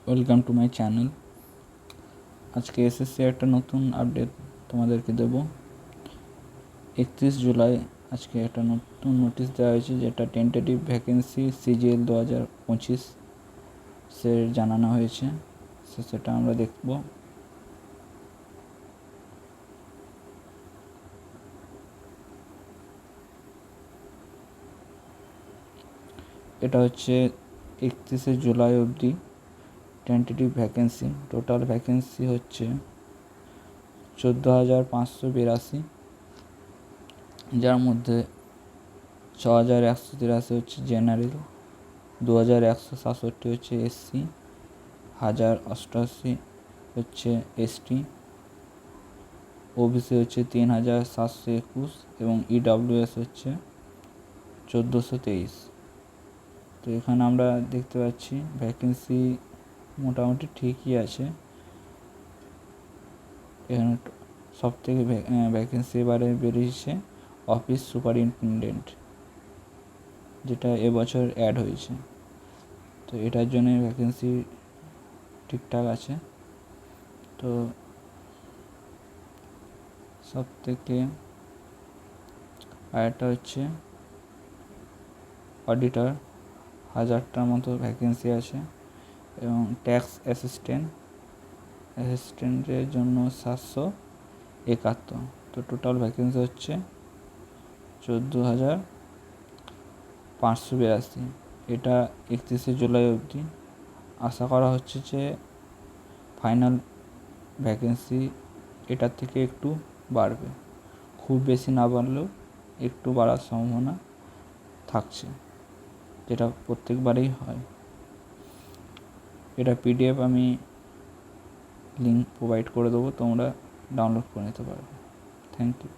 Welcome to my channel. আজকে SSC একটা নতুন আপডেট তোমাদেরকে দেব। 31 জুলাই আজকে একটা নতুন নোটিশ দেওয়া হয়েছে, যেটা টেন্টেটিভ ভ্যাকেন্সি সিজিএল 2025 জানানো হয়েছে। সেটা আমরা দেখব। এটা হচ্ছে 31 জুলাই অবধি টেন্টেটিভ ভ্যাকেন্সি। টোটাল ভ্যাকেন্সি হচ্ছে 14,582, যার মধ্যে 6,183 হচ্ছে জেনারেল, 2,167 হচ্ছে এসসি, 1,088 হচ্ছে এসটি, ওবিসি হচ্ছে 3,721 এবং ইডাব্লিউএস হচ্ছে 1,423। তো এখানে আমরা দেখতে পাচ্ছি ভ্যাকেন্সি মোটামুটি ঠিকই আছে। এখানে সব থেকে ভ্যাকেন্সি এবারে বেরিয়েছে অফিস সুপারিনটেনডেন্ট, যেটা এবছর অ্যাড হয়েছে। তো এটার জন্য ভ্যাকেন্সি ঠিকঠাক আছে। তো সব থেকে আরেকটা হচ্ছে অডিটর, 1,000টার মতো ভ্যাকেন্সি আছে, এবং ট্যাক্স অ্যাসিস্ট্যান্টের জন্য 771। তো টোটাল ভ্যাকেন্সি হচ্ছে 14,582। এটা 31 জুলাই অবধি। আশা করা হচ্ছে যে ফাইনাল ভ্যাকেন্সি এটার থেকে একটু বাড়বে, খুব বেশি না বাড়লেও একটু বাড়ার সম্ভাবনা থাকছে, যেটা প্রত্যেকবারেই হয়। এটা পিডিএফ আমি লিঙ্ক প্রোভাইড করে দেবো, তোমরা ডাউনলোড করে নিতে পারবে। Thank you.